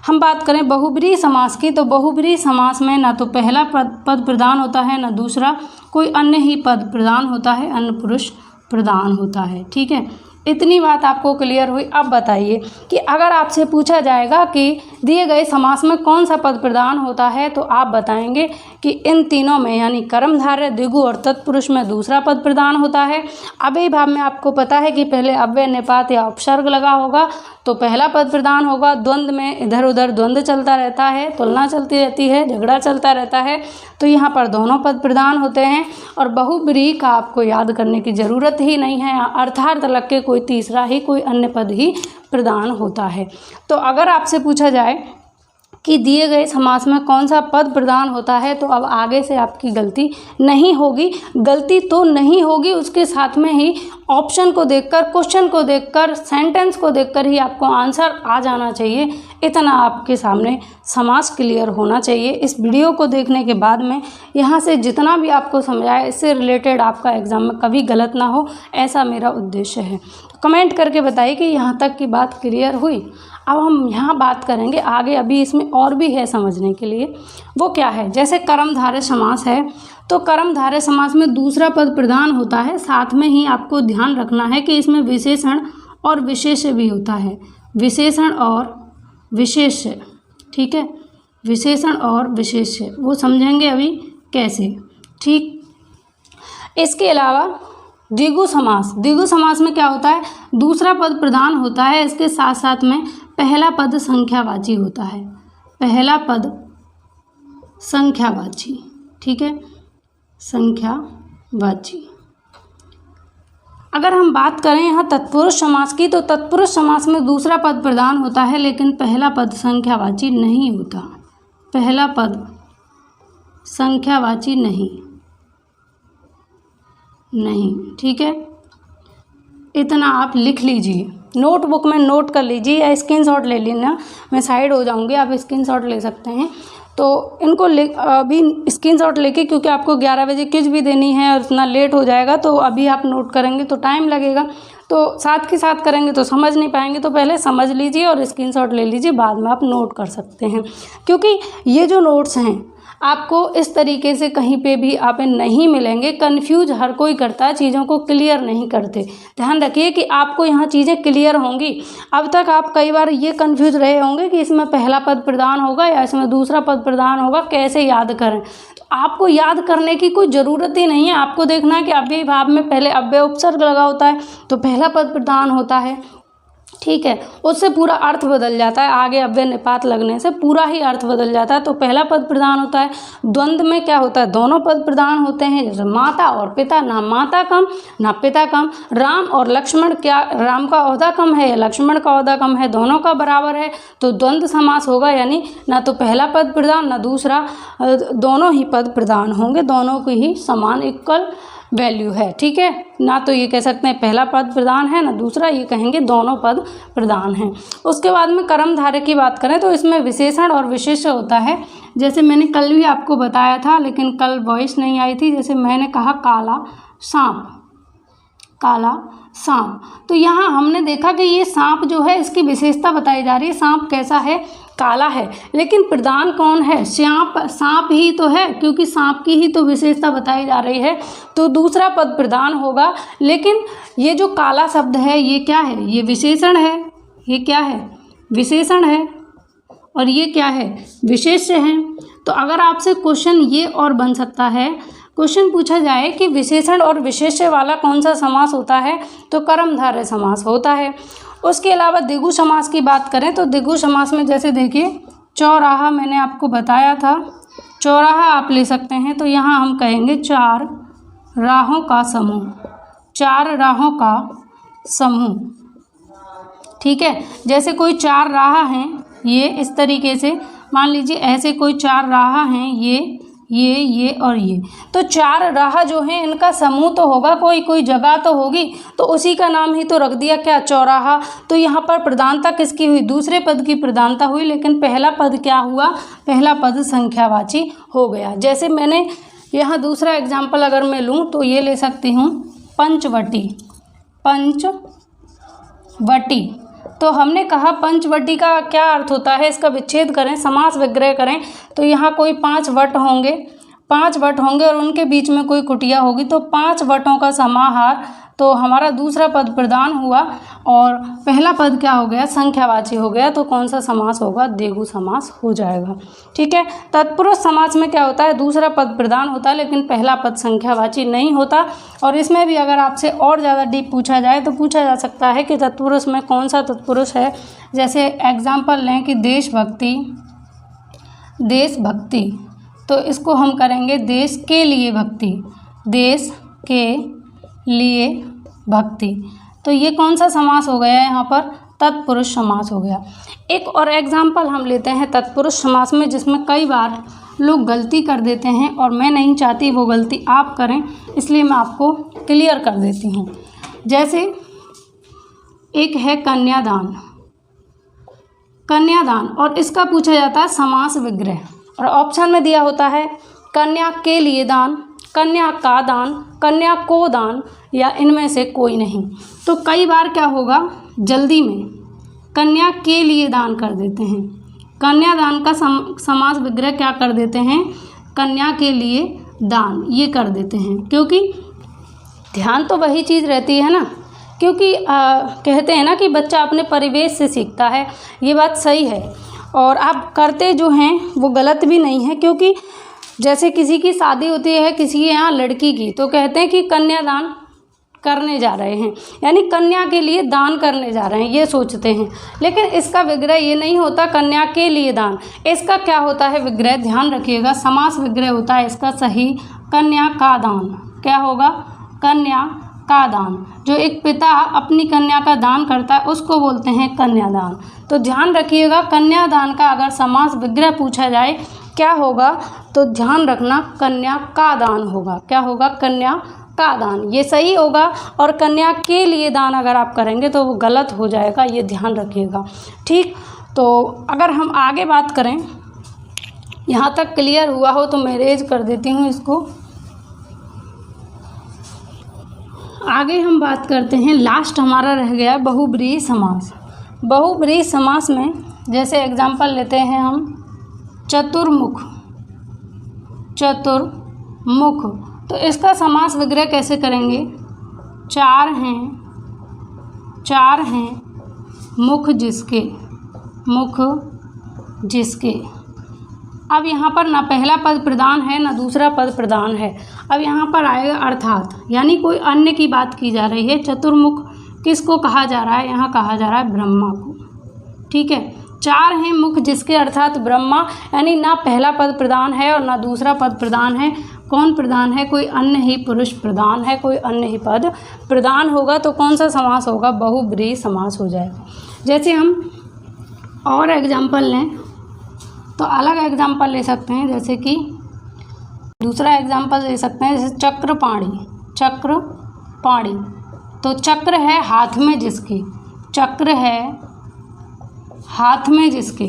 हम बात करें बहुब्रीहि समास की, तो बहुब्रीहि समास में ना तो पहला पद प्रधान होता है, ना दूसरा, कोई अन्य ही पद प्रधान होता है, अन्य पुरुष प्रधान होता है। ठीक है, इतनी बात आपको क्लियर हुई। अब बताइए कि अगर आपसे पूछा जाएगा कि दिए गए समास में कौन सा पद प्रधान होता है, तो आप बताएंगे कि इन तीनों में, यानी कर्मधारय, द्विगु और तत्पुरुष में दूसरा पद प्रधान होता है। अव्ययीभाव में आपको पता है कि पहले अव्यय, निपात या उपसर्ग लगा होगा तो पहला पद प्रधान होगा। द्वंद्व में इधर उधर द्वंद्व चलता रहता है, तुलना चलती रहती है, झगड़ा चलता रहता है, तो यहाँ पर दोनों पद प्रधान होते हैं। और बहुब्रीहि का आपको याद करने की ज़रूरत ही नहीं है, अर्थार्थ लग के कोई तीसरा ही, कोई अन्य पद ही प्रधान होता है। तो अगर आपसे पूछा जाए कि दिए गए समास में कौन सा पद प्रधान होता है, तो अब आगे से आपकी गलती नहीं होगी। गलती तो नहीं होगी, उसके साथ में ही ऑप्शन को देखकर, क्वेश्चन को देखकर, सेंटेंस को देखकर ही आपको आंसर आ जाना चाहिए। इतना आपके सामने समास क्लियर होना चाहिए। इस वीडियो को देखने के बाद में यहाँ से जितना भी आपको समझाया, इससे रिलेटेड आपका एग्ज़ाम में कभी गलत ना हो, ऐसा मेरा उद्देश्य है। कमेंट करके बताइए कि यहाँ तक की बात क्लियर हुई। अब हम यहाँ बात करेंगे आगे, अभी इसमें और भी है समझने के लिए। वो क्या है, जैसे कर्मधारय समास है, तो कर्मधारय समास में दूसरा पद प्रधान होता है। साथ में ही आपको ध्यान रखना है कि इसमें विशेषण और विशेष्य भी होता है, विशेषण और विशेष्य। ठीक है, विशेषण और विशेष्य वो समझेंगे अभी कैसे। ठीक, इसके अलावा द्विगु समास, द्विगु समास में क्या होता है, दूसरा पद प्रधान होता है, इसके साथ साथ में पहला पद संख्यावाची होता है, पहला पद संख्यावाची। ठीक है, संख्यावाची। अगर हम बात करें यहाँ तत्पुरुष समास की, तो तत्पुरुष समास में दूसरा पद प्रधान होता है लेकिन पहला पद संख्यावाची नहीं होता। पहला पद संख्यावाची नहीं, ठीक है। इतना आप लिख लीजिए, नोटबुक में नोट कर लीजिए या स्क्रीनशॉट ले लेना। मैं साइड हो जाऊंगी, आप स्क्रीनशॉट ले सकते हैं। तो इनको अभी स्क्रीनशॉट लेके, क्योंकि आपको 11 बजे क्विज भी देनी है और इतना लेट हो जाएगा, तो अभी आप नोट करेंगे तो टाइम लगेगा, तो साथ के साथ करेंगे तो समझ नहीं पाएंगे। तो पहले समझ लीजिए और स्क्रीनशॉट ले लीजिए, बाद में आप नोट कर सकते हैं। क्योंकि ये जो नोट्स हैं आपको इस तरीके से कहीं पे भी आप नहीं मिलेंगे। कंफ्यूज हर कोई करता है, चीज़ों को क्लियर नहीं करते। ध्यान रखिए कि आपको यहाँ चीज़ें क्लियर होंगी। अब तक आप कई बार ये कंफ्यूज रहे होंगे कि इसमें पहला पद प्रधान होगा या इसमें दूसरा पद प्रधान होगा, कैसे याद करें। तो आपको याद करने की कोई ज़रूरत ही नहीं है। आपको देखना है कि अव्ययी भाव में पहले अव्यय उपसर्ग लगा होता है तो पहला पद प्रधान होता है, ठीक है। उससे पूरा अर्थ बदल जाता है, आगे अव्यय निपात लगने से पूरा ही अर्थ बदल जाता है। तो पहला पद प्रधान होता है। द्वंद्व में क्या होता है, दोनों पद प्रधान होते हैं, जैसे माता और पिता, ना माता कम ना पिता कम। राम और लक्ष्मण, क्या राम का ओहदा कम है या लक्ष्मण का ओहदा कम है, दोनों का बराबर है, तो द्वंद्व समास होगा। यानी ना तो पहला पद प्रधान ना दूसरा, दोनों ही पद प्रधान होंगे, दोनों की ही समान इक्वल वैल्यू है, ठीक है। ना तो ये कह सकते हैं पहला पद प्रधान है ना दूसरा, ये कहेंगे दोनों पद प्रधान हैं। उसके बाद में कर्मधारय की बात करें तो इसमें विशेषण और विशेष्य होता है। जैसे मैंने कल भी आपको बताया था, लेकिन कल वॉइस नहीं आई थी। जैसे मैंने कहा काला सांप, काला सांप, तो यहाँ हमने देखा कि ये सांप जो है इसकी विशेषता बताई जा रही है। सांप कैसा है, काला है, लेकिन प्रधान कौन है, सांप ही तो है, क्योंकि सांप की ही तो विशेषता बताई जा रही है, तो दूसरा पद प्रधान होगा। लेकिन ये जो काला शब्द है ये क्या है, ये विशेषण है। ये क्या है, विशेषण है, और ये क्या है, विशेष्य है। तो अगर आपसे क्वेश्चन ये और बन सकता है, क्वेश्चन पूछा जाए कि विशेषण और विशेष्य वाला कौन सा समास होता है, तो कर्मधारय समास होता है। उसके अलावा द्विगु समास की बात करें तो द्विगु समास में जैसे देखिए चौराहा, मैंने आपको बताया था, चौराहा आप ले सकते हैं। तो यहाँ हम कहेंगे चार राहों का समूह, चार राहों का समूह, ठीक है। जैसे कोई चार राह हैं, ये इस तरीके से मान लीजिए, ऐसे कोई चार राह हैं, ये और ये, तो चार राह जो हैं इनका समूह तो होगा, कोई जगह तो होगी, तो उसी का नाम ही तो रख दिया क्या, चौराहा। तो यहाँ पर प्रधानता किसकी हुई, दूसरे पद की प्रधानता हुई, लेकिन पहला पद क्या हुआ, पहला पद संख्यावाची हो गया। जैसे मैंने यहाँ दूसरा एग्जाम्पल अगर मैं लूँ तो ये ले सकती हूँ पंचवटी, पंचवटी। तो हमने कहा पंचवटी का क्या अर्थ होता है, इसका विच्छेद करें, समास विग्रह करें, तो यहाँ कोई 5 वट होंगे और उनके बीच में कोई कुटिया होगी, तो 5 वटों का समाहार, तो हमारा दूसरा पद प्रधान हुआ और पहला पद क्या हो गया, संख्यावाची हो गया। तो कौन सा समास होगा, द्विगु समास हो जाएगा, ठीक है। तत्पुरुष समास में क्या होता है, दूसरा पद प्रधान होता है लेकिन पहला पद संख्यावाची नहीं होता। और इसमें भी अगर आपसे और ज़्यादा डीप पूछा जाए तो पूछा जा सकता है कि तत्पुरुष में कौन सा तत्पुरुष है। जैसे एग्जाम्पल लें कि देशभक्ति, तो इसको हम करेंगे देश के लिए भक्ति, देश के लिए भक्ति। तो ये कौन सा समास हो गया, यहाँ पर तत्पुरुष समास हो गया। एक और एग्जाम्पल हम लेते हैं तत्पुरुष समास में, जिसमें कई बार लोग गलती कर देते हैं और मैं नहीं चाहती वो गलती आप करें, इसलिए मैं आपको क्लियर कर देती हूँ। जैसे एक है कन्यादान, और इसका पूछा जाता है समास विग्रह, और ऑप्शन में दिया होता है कन्या के लिए दान, कन्या का दान, कन्या को दान, या इनमें से कोई नहीं। तो कई बार क्या होगा, जल्दी में कन्या के लिए दान कर देते हैं, कन्यादान का समास विग्रह क्या कर देते हैं, कन्या के लिए दान, ये कर देते हैं, क्योंकि ध्यान तो वही चीज़ रहती है ना, क्योंकि कहते हैं ना कि बच्चा अपने परिवेश से सीखता है, ये बात सही है। और आप करते जो हैं वो गलत भी नहीं है, क्योंकि जैसे किसी की शादी होती है किसी के यहाँ लड़की की, तो कहते हैं कि कन्यादान करने जा रहे हैं, यानी कन्या के लिए दान करने जा रहे हैं, ये सोचते हैं। लेकिन इसका विग्रह ये नहीं होता कन्या के लिए दान, इसका क्या होता है विग्रह, ध्यान रखिएगा, समास विग्रह होता है इसका सही, कन्या का दान। क्या होगा, कन्या का दान। जो एक पिता अपनी कन्या का दान करता है उसको बोलते हैं कन्यादान। तो ध्यान रखिएगा, कन्यादान का अगर समास विग्रह पूछा जाए क्या होगा, तो ध्यान रखना कन्या का दान होगा। क्या होगा? कन्या का दान, ये सही होगा। और कन्या के लिए दान अगर आप करेंगे तो वो गलत हो जाएगा, ये ध्यान रखिएगा। ठीक, तो अगर हम आगे बात करें, यहाँ तक क्लियर हुआ हो तो मैं रेज कर देती हूँ इसको। आगे हम बात करते हैं, लास्ट हमारा रह गया बहुब्रीहि समास। बहुब्रीहि समास में जैसे एग्जाम्पल लेते हैं हम चतुर्मुख। चतुर्मुख, तो इसका समास विग्रह कैसे करेंगे? चार हैं मुख जिसके, मुख जिसके। अब यहाँ पर ना पहला पद प्रधान है ना दूसरा पद प्रधान है। अब यहाँ पर आएगा अर्थात, यानी कोई अन्य की बात की जा रही है। चतुर्मुख किसको कहा जा रहा है? यहाँ कहा जा रहा है ब्रह्मा को। ठीक है, चार हैं मुख जिसके अर्थात ब्रह्मा, यानी ना पहला पद प्रधान है और ना दूसरा पद प्रधान है। कौन प्रधान है? कोई अन्य ही पुरुष प्रधान है, कोई अन्य ही पद प्रधान होगा। तो कौन सा समास होगा? बहुब्रीहि समास हो जाएगा। जैसे हम और एग्जाम्पल लें तो अलग एग्जाम्पल ले सकते हैं, जैसे कि दूसरा एग्जाम्पल ले सकते हैं, जैसे चक्रपाणी। चक्रपाणी, तो चक्र है हाथ में जिसके, चक्र है हाथ में जिसके,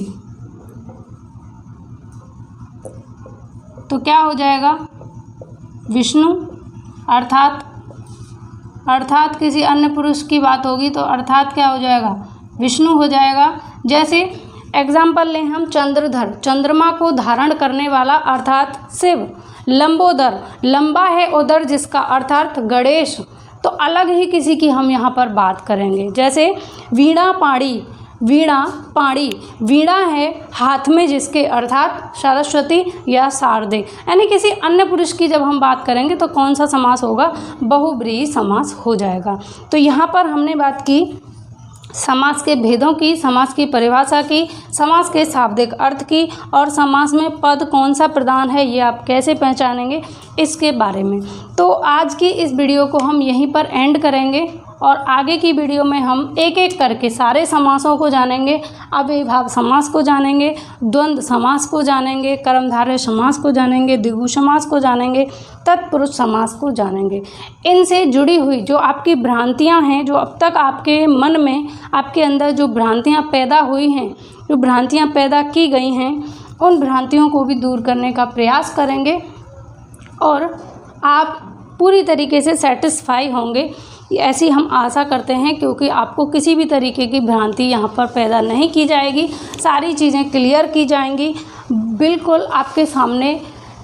तो क्या हो जाएगा? विष्णु। अर्थात किसी अन्य पुरुष की बात होगी तो अर्थात क्या हो जाएगा? विष्णु हो जाएगा। जैसे एग्जाम्पल लें हम चंद्रधर, चंद्रमा को धारण करने वाला अर्थात शिव। लंबोदर, लंबा है उदर जिसका अर्थात गणेश। तो अलग ही किसी की हम यहाँ पर बात करेंगे। जैसे वीणा पाणी, वीणा है हाथ में जिसके अर्थात सरस्वती या शारदे। यानी किसी अन्य पुरुष की जब हम बात करेंगे तो कौन सा समास होगा? बहुब्रीहि समास हो जाएगा। तो यहाँ पर हमने बात की समास के भेदों की, समास की परिभाषा की, समास के शाब्दिक अर्थ की, और समास में पद कौन सा प्रधान है ये आप कैसे पहचानेंगे इसके बारे में। तो आज की इस वीडियो को हम यहीं पर एंड करेंगे और आगे की वीडियो में हम एक एक करके सारे समासों को जानेंगे। अव्ययीभाव समास को जानेंगे, द्वंद्व समास को जानेंगे, कर्मधारय समास को जानेंगे, द्विगु समास को जानेंगे, तत्पुरुष समास को जानेंगे। इनसे जुड़ी हुई जो आपकी भ्रांतियां हैं, जो अब तक आपके मन में, आपके अंदर जो भ्रांतियां पैदा हुई हैं, जो भ्रांतियां पैदा की गई हैं, उन भ्रांतियों को भी दूर करने का प्रयास करेंगे और आप पूरी तरीके से सेटिस्फाई होंगे, ऐसी हम आशा करते हैं। क्योंकि आपको किसी भी तरीके की भ्रांति यहाँ पर पैदा नहीं की जाएगी, सारी चीज़ें क्लियर की जाएंगी, बिल्कुल आपके सामने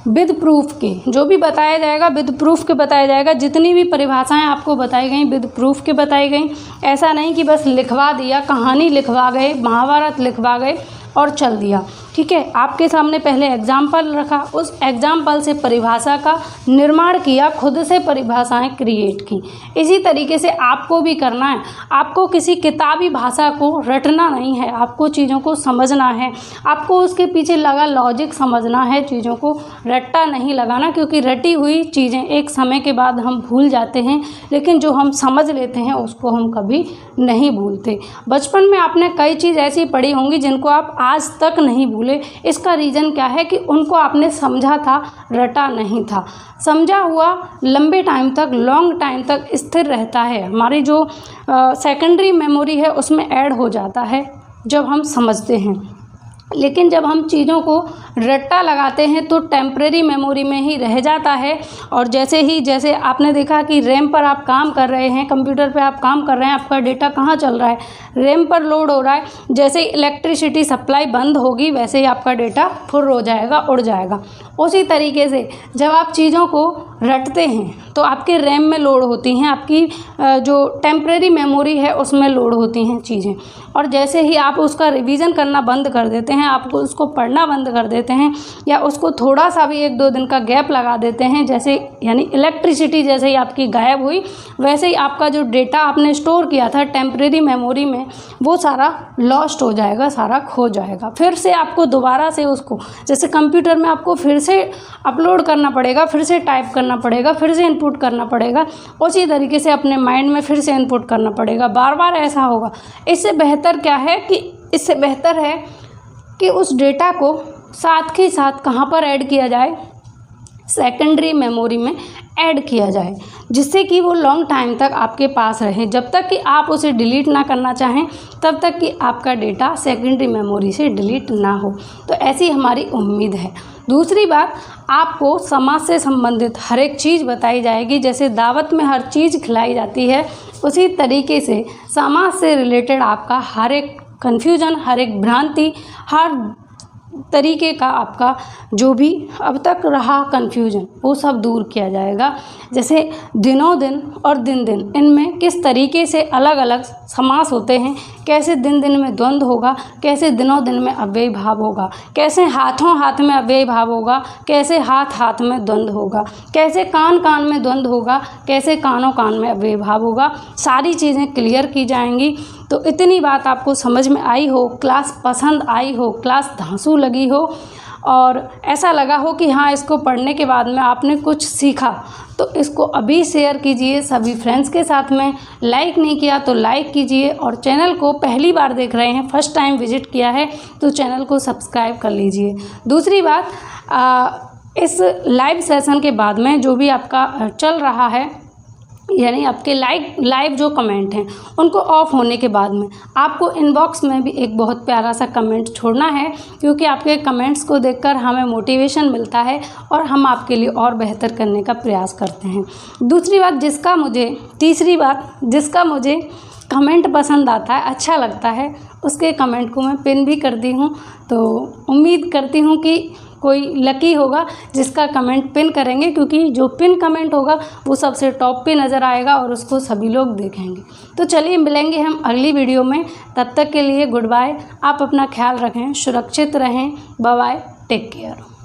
विद प्रूफ के जो भी बताया जाएगा, विद प्रूफ के बताया जाएगा। जितनी भी परिभाषाएं आपको बताई गई विद प्रूफ के बताई गई। ऐसा नहीं कि बस लिखवा दिया, कहानी लिखवा गए, महाभारत लिखवा गए और चल दिया। ठीक है, आपके सामने पहले एग्जाम्पल रखा, उस एग्जाम्पल से परिभाषा का निर्माण किया, खुद से परिभाषाएं क्रिएट की। इसी तरीके से आपको भी करना है। आपको किसी किताबी भाषा को रटना नहीं है, आपको चीज़ों को समझना है, आपको उसके पीछे लगा लॉजिक समझना है, चीज़ों को रट्टा नहीं लगाना। क्योंकि रटी हुई चीज़ें एक समय के बाद हम भूल जाते हैं, लेकिन जो हम समझ लेते हैं उसको हम कभी नहीं भूलते। बचपन में आपने कई चीज़ ऐसी पढ़ी होंगी जिनको आप आज तक नहीं भूले। इसका रीज़न क्या है? कि उनको आपने समझा था, रटा नहीं था। समझा हुआ लंबे टाइम तक, लॉन्ग टाइम तक स्थिर रहता है। हमारी जो सेकेंडरी मेमोरी है उसमें ऐड हो जाता है जब हम समझते हैं। लेकिन जब हम चीज़ों को रट्टा लगाते हैं तो टेम्परेरी मेमोरी में ही रह जाता है। और जैसे आपने देखा कि रैम पर आप काम कर रहे हैं, कंप्यूटर पे आप काम कर रहे हैं, आपका डेटा कहाँ चल रहा है? रैम पर लोड हो रहा है। जैसे इलेक्ट्रिसिटी सप्लाई बंद होगी वैसे ही आपका डेटा फुर हो जाएगा, उड़ जाएगा। उसी तरीके से जब आप चीज़ों को रटते हैं तो आपके रैम में लोड होती हैं, आपकी जो टेम्परेरी मेमोरी है उसमें लोड होती हैं चीज़ें। और जैसे ही आप उसका रिवीजन करना बंद कर देते हैं, आप उसको पढ़ना बंद कर देते देते हैं या उसको थोड़ा सा भी 1-2 दिन का गैप लगा देते हैं, जैसे यानी इलेक्ट्रिसिटी जैसे ही आपकी गायब हुई वैसे ही आपका जो डेटा आपने स्टोर किया था टेम्परेरी मेमोरी में वो सारा लॉस्ट हो जाएगा, सारा खो जाएगा। फिर से आपको दोबारा से उसको जैसे कंप्यूटर में आपको फिर से अपलोड करना पड़ेगा, फिर से टाइप करना पड़ेगा, फिर से इनपुट करना पड़ेगा, उसी तरीके से अपने माइंड में फिर से इनपुट करना पड़ेगा, बार बार ऐसा होगा। इससे बेहतर क्या है कि इससे बेहतर है कि उस डेटा को साथ के साथ कहाँ पर ऐड किया जाए, सेकेंडरी मेमोरी में ऐड किया जाए, जिससे कि वो लॉन्ग टाइम तक आपके पास रहे, जब तक कि आप उसे डिलीट ना करना चाहें तब तक कि आपका डेटा सेकेंडरी मेमोरी से डिलीट ना हो। तो ऐसी हमारी उम्मीद है। दूसरी बात, आपको समाज से संबंधित हर एक चीज़ बताई जाएगी। जैसे दावत में हर चीज़ खिलाई जाती है, उसी तरीके से समाज से रिलेटेड आपका हर एक कन्फ्यूजन, हर एक भ्रांति, हर तरीके का आपका जो भी अब तक रहा कन्फ्यूजन वो सब दूर किया जाएगा। जैसे दिनों दिन और दिन दिन इनमें किस तरीके से अलग अलग समास होते हैं, कैसे दिन दिन में द्वंद्व होगा, कैसे दिनों दिन में अव्ययी भाव होगा, कैसे हाथों हाथ में अव्ययी भाव होगा, कैसे हाथ हाथ में द्वंद्व होगा, कैसे कान कान में द्वंद्व होगा, कैसे कानों कान में अव्ययी भाव होगा, सारी चीज़ें क्लियर की जाएंगी। तो इतनी बात आपको समझ में आई हो, क्लास पसंद आई हो, क्लास धांसू लगी हो और ऐसा लगा हो कि हाँ इसको पढ़ने के बाद में आपने कुछ सीखा, तो इसको अभी शेयर कीजिए सभी फ्रेंड्स के साथ में। लाइक नहीं किया तो लाइक कीजिए और चैनल को पहली बार देख रहे हैं, फर्स्ट टाइम विजिट किया है तो चैनल को सब्सक्राइब कर लीजिए। दूसरी बात, इस लाइव सेशन के बाद में जो भी आपका चल रहा है, यानी आपके लाइव जो कमेंट हैं उनको ऑफ होने के बाद में आपको इनबॉक्स में भी एक बहुत प्यारा सा कमेंट छोड़ना है, क्योंकि आपके कमेंट्स को देखकर हमें मोटिवेशन मिलता है और हम आपके लिए और बेहतर करने का प्रयास करते हैं। तीसरी बात, जिसका मुझे कमेंट पसंद आता है, अच्छा लगता है, उसके कमेंट को मैं पिन भी करती हूँ। तो उम्मीद करती हूँ कि कोई लकी होगा जिसका कमेंट पिन करेंगे, क्योंकि जो पिन कमेंट होगा वो सबसे टॉप पे नज़र आएगा और उसको सभी लोग देखेंगे। तो चलिए मिलेंगे हम अगली वीडियो में, तब तक के लिए गुड बाय। आप अपना ख्याल रखें, सुरक्षित रहें, बाय बाय, टेक केयर।